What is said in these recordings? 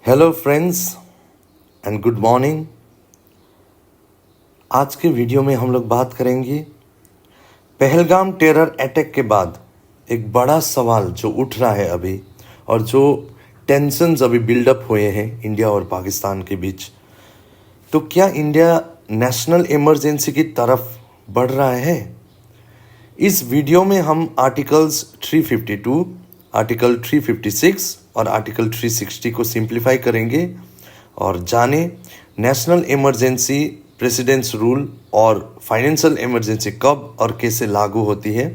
Hello friends and good morning. आज के video में हम लोग बात करेंगे पहलगाम टेरर अटैक के बाद एक बड़ा सवाल जो उठ रहा है अभी और जो टेंशन्स अभी बिल्डअप हुए हैं इंडिया और पाकिस्तान के बीच। तो क्या इंडिया नेशनल इमरजेंसी की तरफ बढ़ रहा है? इस वीडियो में हम आर्टिकल्स 352, आर्टिकल 356 और आर्टिकल 360 को सिंप्लीफाई करेंगे और जाने नेशनल इमरजेंसी, प्रेसिडेंट्स रूल और फाइनेंशियल इमरजेंसी कब और कैसे लागू होती है।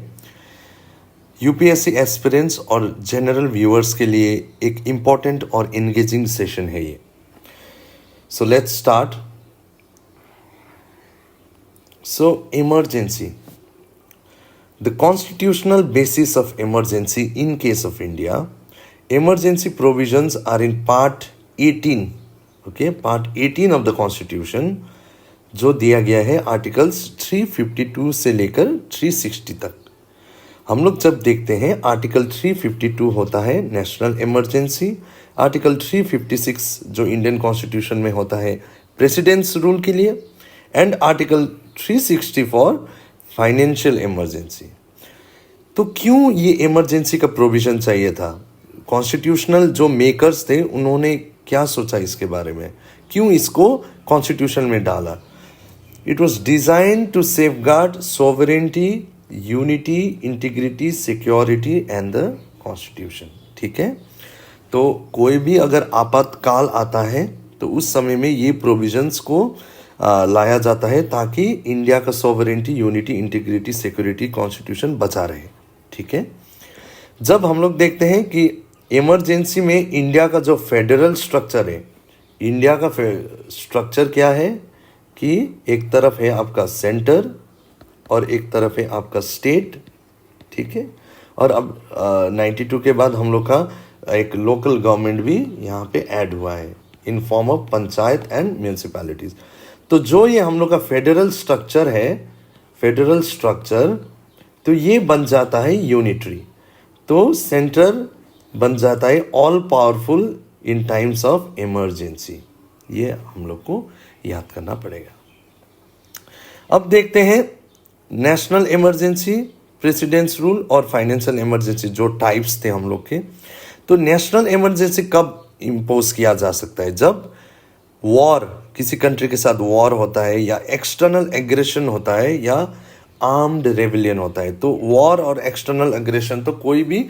यूपीएससी एस्पिरेंट्स और जनरल व्यूअर्स के लिए एक इम्पॉर्टेंट और एंगेजिंग सेशन है ये। So let's start. So emergency, the constitutional basis of emergency in case of India, emergency provisions are in part 18, okay, part 18 of the constitution, जो दिया गया है आर्टिकल्स 352 से लेकर 360 तक। हम लोग जब देखते हैं आर्टिकल 352 होता है नेशनल इमरजेंसी, आर्टिकल 356 जो इंडियन कॉन्स्टिट्यूशन में होता है प्रेसिडेंट्स रूल के लिए, and article 360 for financial emergency. तो क्यों ये इमरजेंसी का प्रोविजन चाहिए था? कॉन्स्टिट्यूशनल जो मेकर्स थे उन्होंने क्या सोचा इसके बारे में, क्यों इसको कॉन्स्टिट्यूशन में डाला? It was design to safeguard sovereignty, unity, integrity, security and the constitution. ठीक है, तो कोई भी अगर आपातकाल आता है तो उस समय में ये प्रोविजंस को लाया जाता है ताकि इंडिया का sovereignty, unity, integrity, security, constitution बचा रहे। ठीक है, जब हम लोग देखते हैं कि इमरजेंसी में इंडिया का जो फेडरल स्ट्रक्चर है, इंडिया का स्ट्रक्चर क्या है कि एक तरफ है आपका सेंटर और एक तरफ है आपका स्टेट। ठीक है, और अब 92 के बाद हम लोग का एक लोकल गवर्नमेंट भी यहाँ पे ऐड हुआ है in form of panchayat and municipalities. तो जो ये हम लोग का फेडरल स्ट्रक्चर है, फेडरल स्ट्रक्चर, तो ये बन जाता है यूनिटरी। तो सेंटर बन जाता है all powerful in times of emergency. ये हम लोग को याद करना पड़ेगा। अब देखते हैं नेशनल इमरजेंसी, प्रेसिडेंट्स रूल और फाइनेंशियल इमरजेंसी जो टाइप्स थे हम लोग के। तो नेशनल इमरजेंसी कब इम्पोज किया जा सकता है? जब वॉर, किसी कंट्री के साथ वॉर होता है या एक्सटर्नल एग्रेशन होता है या आर्म्ड रेविलियन होता है। तो वॉर और एक्सटर्नल एग्रेशन तो कोई भी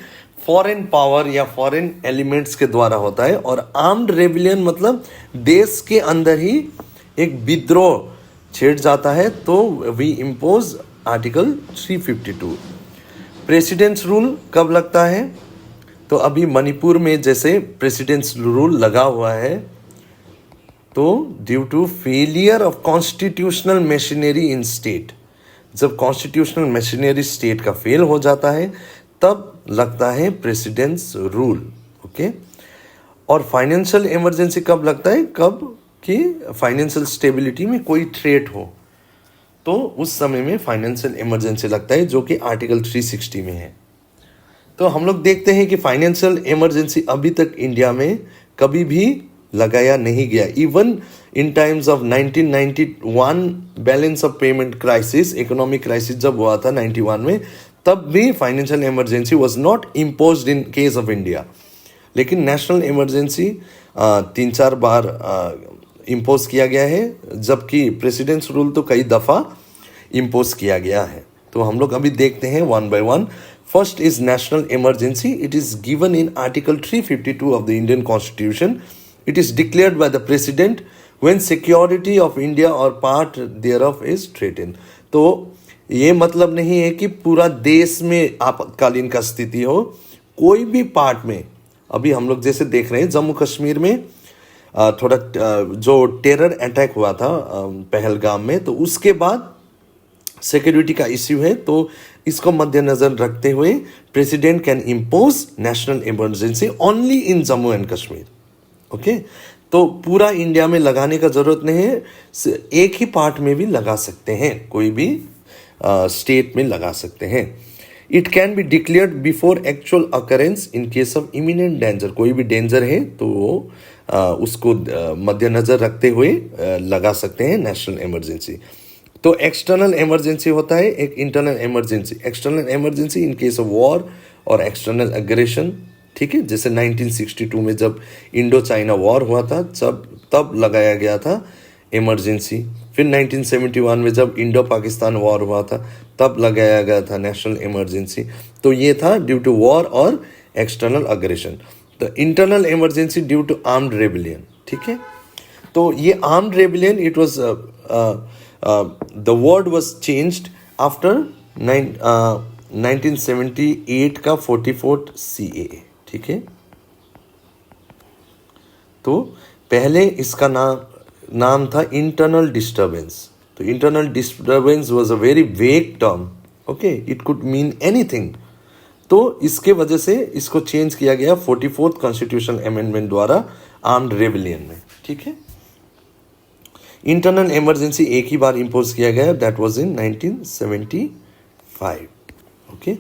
फॉरेन पावर या फॉरेन एलिमेंट्स के द्वारा होता है, और आर्म्ड रेविलियन मतलब देश के अंदर ही एक विद्रोह छेड़ जाता है, तो we impose article 352। President's rule कब लगता है? तो अभी मणिपुर में जैसे प्रेसिडेंट्स रूल लगा हुआ है, तो due to failure of constitutional machinery in state, जब कॉन्स्टिट्यूशनल मशीनरी स्टेट का फेल हो जाता है तब लगता है प्रेसिडेंट्स रूल। ओके, और फाइनेंशियल इमरजेंसी कब लगता है? कब कि फाइनेंशियल स्टेबिलिटी में कोई थ्रेट हो, तो उस समय में फाइनेंशियल इमरजेंसी लगता है, जो कि आर्टिकल 360 में है। तो हम लोग देखते हैं कि फाइनेंशियल इमरजेंसी अभी तक इंडिया में कभी भी लगाया नहीं गया। Even in times of 1991 balance of payment crisis, economic crisis जब हुआ था 91 में, तब भी financial emergency was not imposed in case of India. लेकिन नेशनल इमरजेंसी 3-4 बार इम्पोज किया गया है, जबकि प्रेसिडेंट्स रूल तो कई दफ़ा इम्पोज किया गया है। तो हम लोग अभी देखते हैं one by one. First is national emergency. It is given in article 352 of the Indian constitution. It is declared by the president when security of India or part thereof is threatened. तो ये मतलब नहीं है कि पूरा देश में आपातकालीन का स्थिति हो, कोई भी पार्ट में। अभी हम लोग जैसे देख रहे हैं जम्मू कश्मीर में थोड़ा जो टेरर अटैक हुआ था पहलगाम में, तो उसके बाद सिक्योरिटी का इश्यू है, तो इसको मद्देनजर रखते हुए president can impose national emergency only in Jammu and Kashmir. Okay, तो पूरा इंडिया में लगाने का जरूरत नहीं है, एक ही पार्ट में भी लगा सकते हैं, कोई भी स्टेट में लगा सकते हैं। It can be declared before actual occurrence in case of imminent danger. कोई भी डेंजर है तो उसको मद्देनजर रखते हुए लगा सकते हैं नेशनल इमरजेंसी। तो एक्सटर्नल इमरजेंसी होता है, एक internal emergency. External emergency in case of war और एक्सटर्नल एग्रेशन, ठीक है। जैसे 1962 में जब इंडो चाइना वॉर हुआ था तब लगाया गया था इमरजेंसी। फिर 1971 में जब इंडो पाकिस्तान वॉर हुआ था तब लगाया गया था नेशनल इमरजेंसी। तो ये था ड्यू टू वॉर और एक्सटर्नल अग्रेशन। तो internal emergency due to armed rebellion, ठीक है। तो ये armed rebellion it was the word was changed after 1978 का 44th CAA, ठीक है। तो पहले इसका नाम था इंटरनल डिस्टर्बेंस। तो internal disturbance was a very vague term, okay, it could mean anything. तो इसके वजह से इसको चेंज किया गया 44th कॉन्स्टिट्यूशन अमेंडमेंट द्वारा आर्म्ड रेबिलियन में, ठीक है। इंटरनल इमरजेंसी एक ही बार इंपोज किया गया, दैट वाज इन 1975, ओके।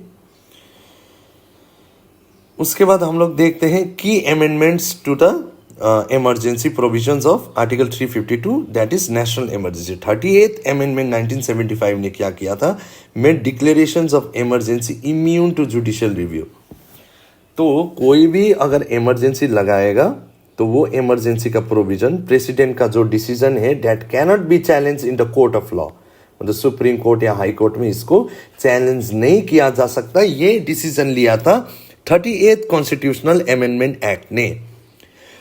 उसके बाद हम लोग देखते हैं की amendments to the emergency provisions of article 352, that is national emergency. 38th amendment 1975 ने क्या किया था, made declarations of emergency immune to judicial review. तो कोई भी अगर इमरजेंसी लगाएगा तो वो इमरजेंसी का प्रोविजन, प्रेसिडेंट का जो डिसीजन है, that cannot be challenge in the court of law, मतलब सुप्रीम कोर्ट या हाई कोर्ट में इसको चैलेंज नहीं किया जा सकता। ये डिसीजन लिया था 38th कॉन्स्टिट्यूशनल अमेंडमेंट एक्ट ने।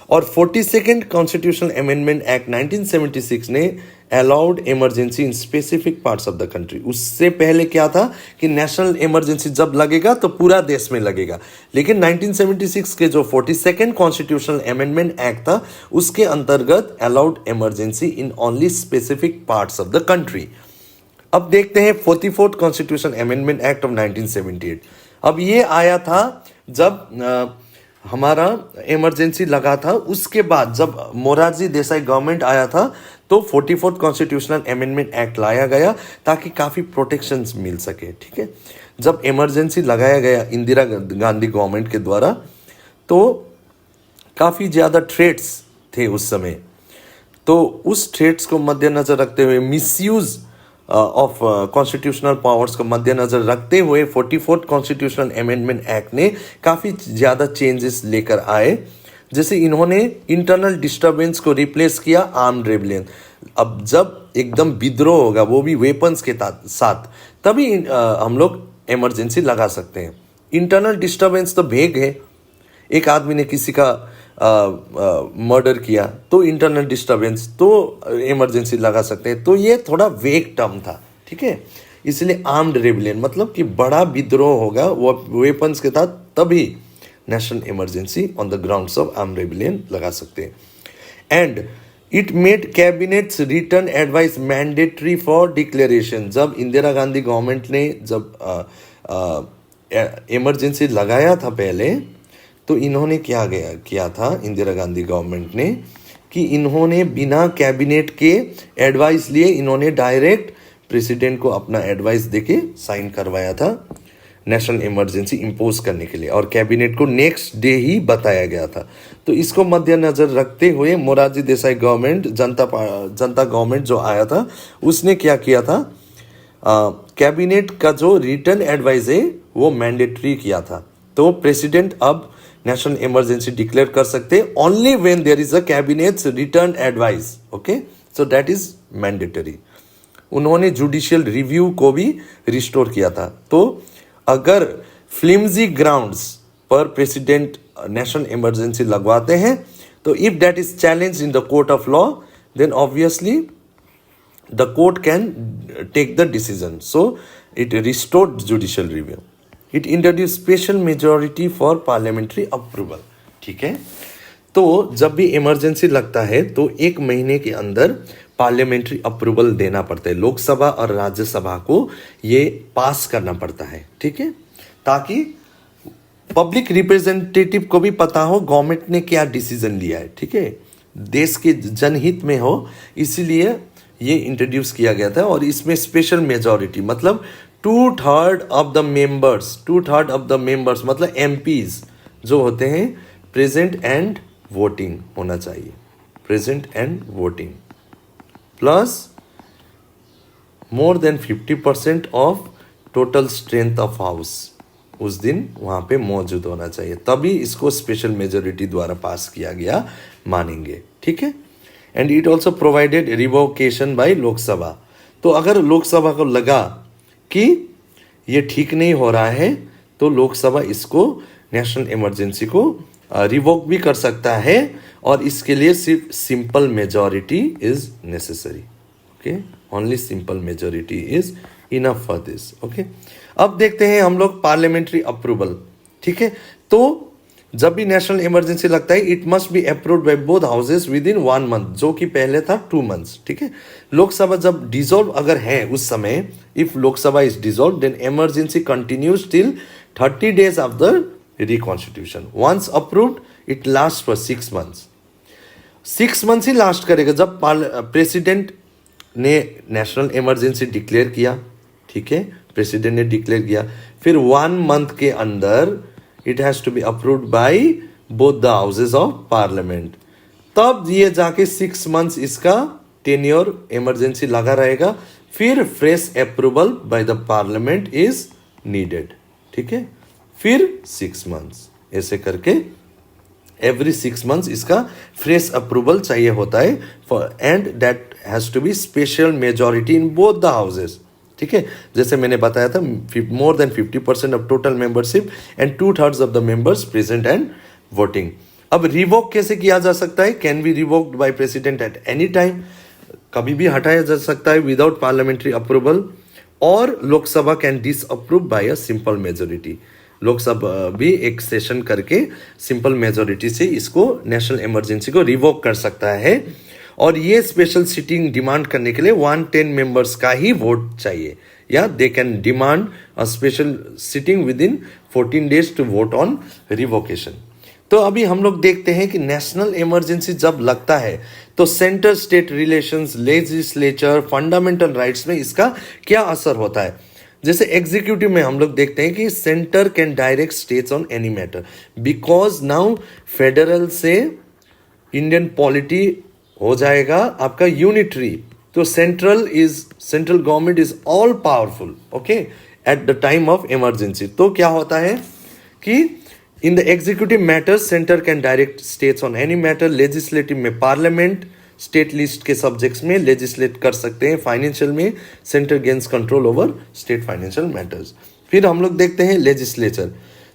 और 42nd कॉन्स्टिट्यूशनल अमेंडमेंट एक्ट 1976 ने allowed emergency in specific parts of the country. उससे पहले क्या था कि नेशनल इमरजेंसी जब लगेगा तो पूरा देश में लगेगा, लेकिन 1976 के जो 42nd कॉन्स्टिट्यूशनल अमेंडमेंट एक्ट था उसके अंतर्गत allowed emergency in only specific parts of the country. अब देखते हैं 44th constitution amendment act of 1978। अब ये आया था जब हमारा इमरजेंसी लगा था, उसके बाद जब मोरारजी देसाई गवर्नमेंट आया था तो 44th कॉन्स्टिट्यूशनल अमेंडमेंट एक्ट लाया गया ताकि काफ़ी प्रोटेक्शंस मिल सके, ठीक है। जब इमरजेंसी लगाया गया इंदिरा गांधी गवर्नमेंट के द्वारा तो काफ़ी ज़्यादा थ्रेट्स थे उस समय। तो उस थ्रेट्स को मद्देनजर रखते हुए, मिसयूज ऑफ कॉन्स्टिट्यूशनल पावर्स को मद्देनजर रखते हुए 44th कॉन्स्टिट्यूशनल अमेंडमेंट एक्ट ने काफ़ी ज़्यादा चेंजेस लेकर आए। जैसे इन्होंने इंटरनल डिस्टर्बेंस को रिप्लेस किया आर्म्ड रेबिलियन। अब जब एकदम विद्रोह होगा वो भी वेपन्स के साथ, तभी हम लोग इमरजेंसी लगा सकते हैं। इंटरनल डिस्टर्बेंस तो भेग है, एक आदमी ने किसी का मर्डर किया तो इंटरनल डिस्टर्बेंस, तो इमरजेंसी लगा सकते हैं। तो ये थोड़ा वेग टर्म था, ठीक है। इसलिए आर्म्ड रेबिलियन मतलब कि बड़ा विद्रोह होगा वो वेपन्स के साथ, तभी national emergency on the grounds of armed rebellion लगा सकते हैं। And it made cabinets written advice mandatory for declaration. जब इंदिरा गांधी गवर्नमेंट ने जब इमरजेंसी लगाया था पहले, तो इन्होंने क्या किया था इंदिरा गांधी गवर्नमेंट ने कि इन्होंने बिना कैबिनेट के एडवाइस लिए इन्होंने डायरेक्ट प्रेसिडेंट को अपना एडवाइस देके साइन करवाया था नेशनल इमरजेंसी इंपोज करने के लिए, और कैबिनेट को नेक्स्ट डे ही बताया गया था। तो इसको मद्देनजर रखते हुए मोरारजी देसाई गवर्नमेंट, जनता गवर्नमेंट जो आया था, उसने क्या किया था, कैबिनेट का जो रिटर्न एडवाइस है वो मैंडेटरी किया था। तो प्रेसिडेंट अब नेशनल इमरजेंसी डिक्लेयर कर सकते हैं only when there is a cabinet's written advice, okay, so that is mandatory. उन्होंने जुडिशियल रिव्यू को भी रिस्टोर किया था। तो अगर फ्लिम्जी ग्राउंड्स पर प्रेसिडेंट नेशनल इमरजेंसी लगवाते हैं तो if that is challenge in the court of law, then obviously the court can take the decision. So it restored judicial review. It introduce special majority for parliamentary approval, ठीक है। तो जब भी emergency लगता है तो 1 महीने के अंदर पार्लियामेंट्री अप्रूवल देना पड़ता है, लोकसभा और राज्यसभा को ये पास करना पड़ता है, ठीक है, ताकि पब्लिक रिप्रेजेंटेटिव को भी पता हो गवर्नमेंट ने क्या डिसीजन लिया है, ठीक है, देश के जनहित में हो, इसीलिए ये इंट्रोड्यूस किया गया था। और इसमें स्पेशल मेजॉरिटी मतलब 2/3 of the members, 2/3 of the members मतलब एमपीज जो होते हैं प्रेजेंट एंड वोटिंग होना चाहिए, present and voting, plus more than 50% of total strength of house उस दिन वहां पे मौजूद होना चाहिए, तभी इसको स्पेशल मेजोरिटी द्वारा पास किया गया मानेंगे, ठीक है। And it also provided revocation bye Lok Sabha. तो अगर लोकसभा को लगा कि ये ठीक नहीं हो रहा है तो लोकसभा इसको नेशनल इमरजेंसी को रिवोक भी कर सकता है, और इसके लिए सिर्फ simple majority is necessary, okay, only simple majority is enough for this, okay. अब देखते हैं हम लोग पार्लियामेंट्री अप्रूवल, ठीक है। तो जब भी नेशनल इमरजेंसी लगता है it must be approved by both houses with in 1 month, जो कि पहले था 2 मंथ्स, ठीक है। लोकसभा जब डिसॉल्व अगर है उस समय, if Lok Sabha is dissolve then emergency continues till 30 days of the reconstitution. Once approved it last for 6 months, 6 months he last करेगा। जब प्रेसिडेंट ने नेशनल इमरजेंसी डिक्लेयर किया, ठीक है, प्रेसिडेंट ने डिक्लेयर किया, फिर 1 month के अंदर it has to be approved by both the houses of parliament, तब ये जाके 6 months इसका टेन्योर इमरजेंसी लगा रहेगा, फिर fresh approval by the parliament is needed, ठीक है, फिर 6 months ऐसे करके एवरी 6 months इसका फ्रेश अप्रूवल चाहिए होता है, for and that has to be special majority in both the houses, ठीक है। जैसे मैंने बताया था more than 50% of total membership and 2/3 of the members present and voting. अब रिवोक कैसे किया जा सकता है? Can be revoked by president at any time, कभी भी हटाया जा सकता है विदाउट पार्लियामेंट्री अप्रूवल, और Lok Sabha can disapprove bye a simple majority. Lok Sabha भी एक सेशन करके सिंपल मेजोरिटी से इसको नेशनल इमरजेंसी को रिवोक कर सकता है, और ये स्पेशल सिटिंग डिमांड करने के लिए 110 मेंबर्स का ही वोट चाहिए, या they can demand a special sitting within 14 days to vote on revocation. तो अभी हम लोग देखते हैं कि नेशनल इमरजेंसी जब लगता है तो centre state relations, legislature, fundamental rights में इसका क्या असर होता है। जैसे एग्जीक्यूटिव में हम लोग देखते हैं कि centre can direct states on any matter, because now federal से इंडियन पॉलिटी हो जाएगा आपका यूनिटरी, तो central government is all powerful, okay, at the time of emergency. तो क्या होता है कि in the executive matters centre can direct states on any matter, legislative में पार्लियामेंट स्टेट लिस्ट के सब्जेक्ट्स में लेजिस्लेट कर सकते हैं, फाइनेंशियल में centre gains control over state financial matters. फिर हम लोग देखते हैं legislature,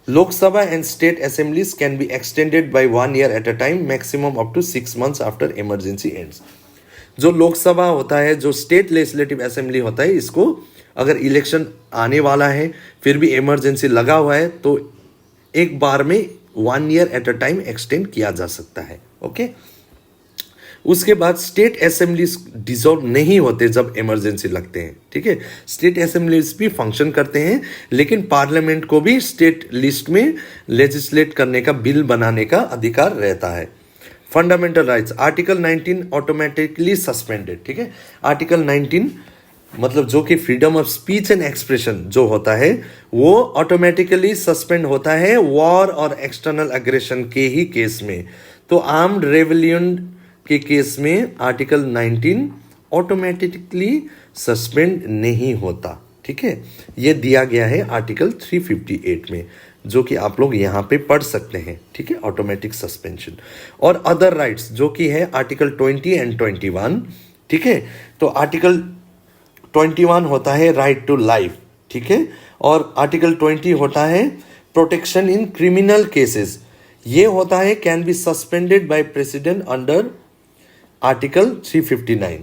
Lok Sabha and state assemblies can be extended by 1 year at a time, maximum up to 6 months after emergency ends. जो लोकसभा होता है, जो स्टेट लेजिस्लेटिव असेंबली होता है, इसको अगर इलेक्शन आने वाला है फिर भी इमरजेंसी लगा हुआ है तो एक बार में 1 year at a time extend किया जा सकता है, ओके। उसके बाद स्टेट असेंबलीज डिसॉल्व नहीं होते जब इमरजेंसी लगते हैं, ठीक है। स्टेट असेंबलीज भी फंक्शन करते हैं, लेकिन पार्लियामेंट को भी स्टेट लिस्ट में लेजिस्लेट करने का, बिल बनाने का अधिकार रहता है। Fundamental rights, article 19 automatically suspended, ठीक है। आर्टिकल 19 मतलब जो कि freedom of speech and expression जो होता है वो ऑटोमेटिकली सस्पेंड होता है वॉर और एक्सटर्नल एग्रेशन के ही केस में। तो आर्म्ड रेवोल्यूशन के केस में आर्टिकल 19 ऑटोमेटिकली सस्पेंड नहीं होता, ठीक है। ये दिया गया है आर्टिकल 358 में, जो कि आप लोग यहाँ पे पढ़ सकते हैं, ठीक है, ऑटोमेटिक सस्पेंशन। और अदर राइट्स जो कि है आर्टिकल 20 एंड 21, ठीक है। तो आर्टिकल 21 होता है राइट टू लाइफ, ठीक है, और आर्टिकल 20 होता है प्रोटेक्शन इन क्रिमिनल केसेस। ये होता है can be suspended by president under article 359।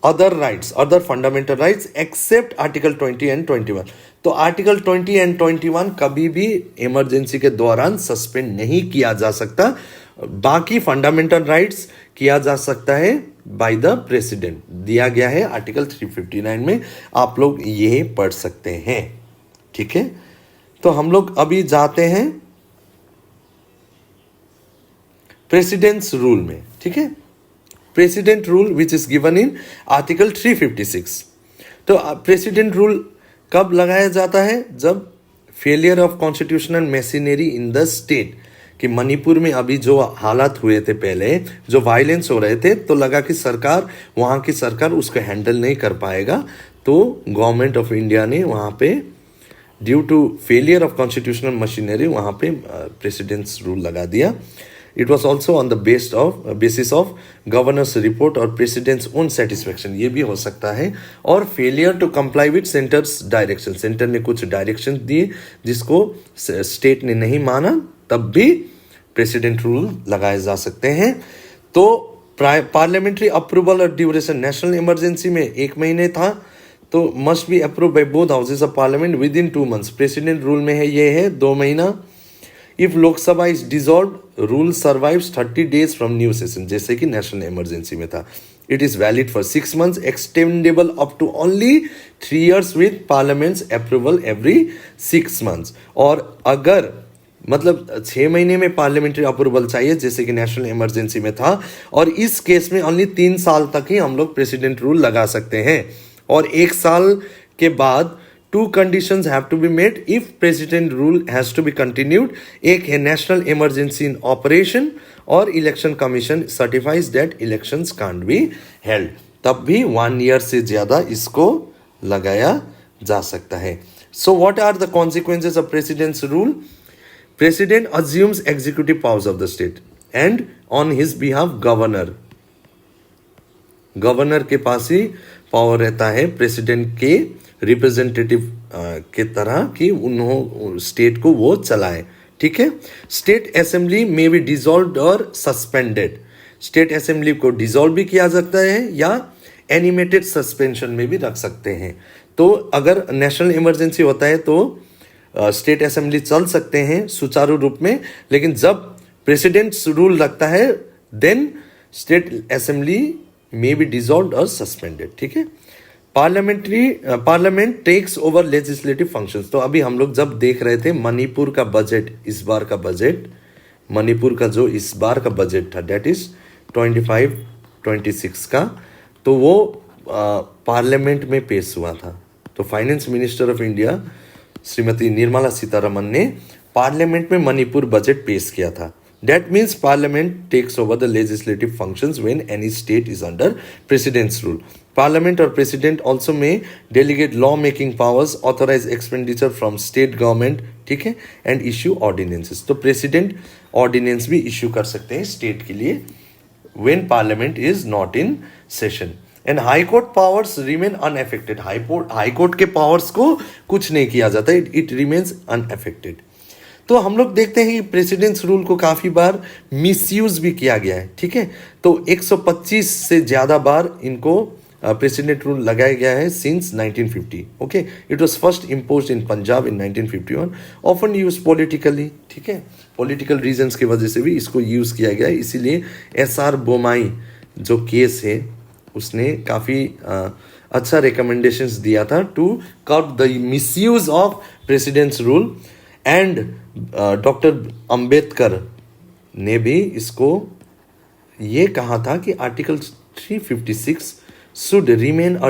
Other rights, other fundamental rights except article 20 and 21। तो आर्टिकल 20 एंड 21 कभी भी इमरजेंसी के दौरान सस्पेंड नहीं किया जा सकता। बाकी फंडामेंटल राइट्स किया जा सकता है बाय द प्रेसिडेंट, दिया गया है आर्टिकल 359 में, आप लोग ये पढ़ सकते हैं, ठीक है। तो हम लोग अभी जाते हैं प्रेसिडेंट्स रूल में, ठीक है। President rule which is given in article 356। तो प्रेसिडेंट रूल कब लगाया जाता है? जब failure of constitutional machinery in the state, कि मणिपुर में अभी जो हालात हुए थे पहले, जो वायलेंस हो रहे थे, तो लगा कि सरकार, वहाँ की सरकार उसको हैंडल नहीं कर पाएगा, तो गवर्नमेंट ऑफ इंडिया ने वहाँ पे due to failure of constitutional machinery वहाँ पे प्रेसिडेंट्स रूल लगा दिया. It was also on the basis of governor's report और प्रेसिडेंट्स ओन सेटिस्फेक्शन, ये भी हो सकता है. और failure to comply with centre's direction, centre ने कुछ डायरेक्शन दिए जिसको स्टेट ने नहीं माना, तब भी प्रेसिडेंट रूल लगाए जा सकते हैं. तो पार्लियामेंट्री अप्रूवल और ड्यूरेशन, नेशनल इमरजेंसी में 1 महीने था, तो must be approve by both houses of parliament within 2 months. President rule में है, ये है 2 महीना. If Lok Sabha is dissolve, rule survives 30 days from new session, जैसे कि नेशनल इमरजेंसी में था. It is valid for 6 months, extendable up to only 3 years with parliament's approval every 6 months. और अगर मतलब 6 महीने में पार्लियामेंट्री अप्रूवल चाहिए, जैसे कि नेशनल इमरजेंसी में था, और इस केस में ओनली 3 साल तक ही हम लोग प्रेसिडेंट रूल लगा सकते हैं. और 1 साल के बाद 2 conditions have to be met if president rule has to be continued. एक है नेशनल इमरजेंसी इन ऑपरेशन, और election commission certifies that elections can't be held, तब भी 1 year से ज्यादा इसको लगाया जा सकता है. So what are the consequences of president's rule? President assumes executive powers of the state and on his behalf governor के पास ही पावर रहता है प्रेसिडेंट के रिप्रेजेंटेटिव के तरह, कि उन्होंने स्टेट को वो चलाए. ठीक है. स्टेट असेंबली में बी डिसॉल्व्ड और सस्पेंडेड, स्टेट असेंबली को डिसॉल्व भी किया सकता है या एनिमेटेड सस्पेंशन में भी रख सकते हैं. तो अगर नेशनल इमरजेंसी होता है तो स्टेट असेंबली चल सकते हैं सुचारू रूप में, लेकिन जब प्रेसिडेंट्स रूल लगता है देन स्टेट असेंबली में बी डिसॉल्व्ड और सस्पेंडेड. ठीक है. Parliament takes over legislative functions. तो अभी हम लोग जब देख रहे थे मणिपुर का बजट, इस बार का बजट, मणिपुर का जो इस बार का बजट था, डेट इज 25-26 का, तो वो पार्लियामेंट में पेश हुआ था. तो finance minister of India Shrimati Nirmala Sitharaman ने पार्लियामेंट में मणिपुर बजट पेश किया था. That means Parliament takes over the legislative functions when any state is under President's rule. Parliament or President also may delegate law-making powers, authorize expenditure from state government, ठीक है, and issue ordinances. तो President ordinance भी issue कर सकते हैं state के लिए when Parliament is not in session. And High Court powers remain unaffected. High Court के powers को कुछ नहीं किया जाता, it remains unaffected. तो हम लोग देखते हैं कि प्रेसिडेंट्स रूल को काफ़ी बार मिसयूज भी किया गया है. ठीक है. तो 125 से ज़्यादा बार इनको प्रेसिडेंट रूल लगाया गया है since 1950. Okay. It was first imposed in Punjab in 1951, often use politically. ठीक है. पॉलिटिकल रीजंस की वजह से भी इसको यूज़ किया गया है. इसीलिए SR बोमाई जो केस है उसने काफ़ी अच्छा रिकमेंडेशंस दिया था to curb the misuse of president's rule. And doctor Ambedkar ने भी इसको ये कहा था कि article 356 should remain a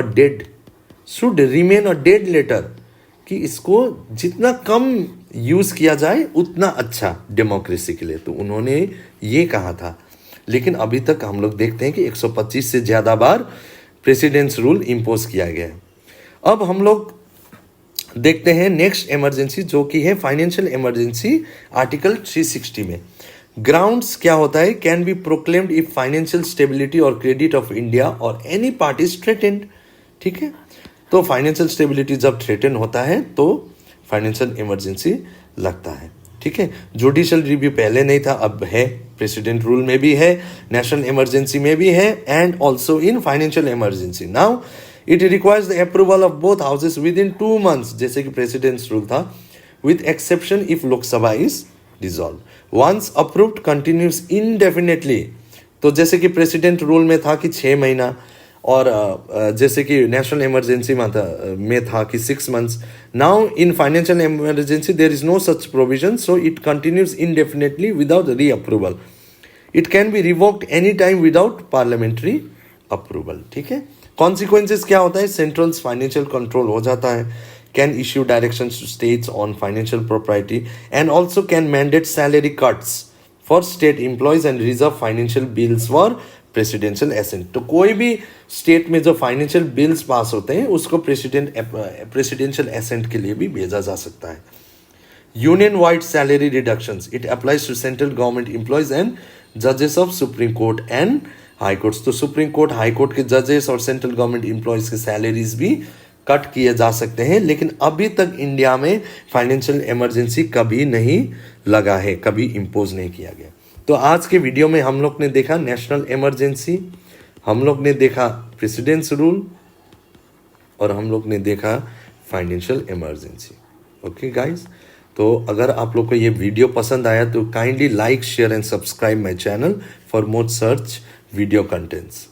dead letter, कि इसको जितना कम यूज किया जाए उतना अच्छा डेमोक्रेसी के लिए. तो उन्होंने ये कहा था. लेकिन अभी तक हम लोग देखते हैं कि 125 से ज्यादा बार प्रेसिडेंट्स रूल इम्पोज किया गया है. अब हम लोग देखते हैं नेक्स्ट इमरजेंसी, जो कि है फाइनेंशियल इमरजेंसी. आर्टिकल 360 में ग्राउंड्स क्या होता है? Can B proclaimed if financial stability और क्रेडिट ऑफ इंडिया और एनी पार्टी इज थ्रेटेंड. ठीक है. तो फाइनेंशियल स्टेबिलिटी जब थ्रेटन होता है तो फाइनेंशियल इमरजेंसी लगता है. ठीक है. जुडिशियल रिव्यू पहले नहीं था, अब है. प्रेसिडेंट रूल में भी है, नेशनल इमरजेंसी में भी है, and also in financial emergency. Now It requires the approval of both houses within 2 months, जैसे कि प्रेसिडेंट्स रूल था, with exception if Lok Sabha is dissolved. Once approved, continues indefinitely. तो जैसे कि प्रेसिडेंट रूल में था कि 6 महीना, और जैसे कि नेशनल इमरजेंसी में था कि 6 months. Now in financial emergency there is no such provision, so it continues indefinitely without reapproval. It can be revoked any time without parliamentary approval. ठीक है. कॉन्सिक्वेंसेस क्या होता है? सेंट्रल फाइनेंशियल कंट्रोल हो जाता है. can issue directions to states on financial propriety, and also can mandate salary cuts for state employees and reserve financial bills for presidential assent. तो कोई भी स्टेट में जो फाइनेंशियल बिल्स पास होते हैं उसको प्रेसिडेंशियल एसेंट के लिए भी भेजा जा सकता है। Union wide salary reductions, it applies to central government employees and जजेस of Supreme Court and High Courts. तो सुप्रीम कोर्ट, हाई कोर्ट के जजेस और सेंट्रल गवर्नमेंट एम्प्लॉयज के सैलरीज भी कट किए जा सकते हैं। लेकिन अभी तक इंडिया में फाइनेंशियल इमरजेंसी कभी नहीं लगा है, कभी इम्पोज नहीं किया गया। तो आज के वीडियो में हम लोग ने देखा नेशनल इमरजेंसी, हम लोग ने देखा प्रेसिडेंट्स रूल और हम लोग ने देखा फाइनेंशियल इमरजेंसी। ओके गाइस, तो अगर आप लोग को ये वीडियो पसंद आया तो kindly like, share and subscribe my channel for more search video contents.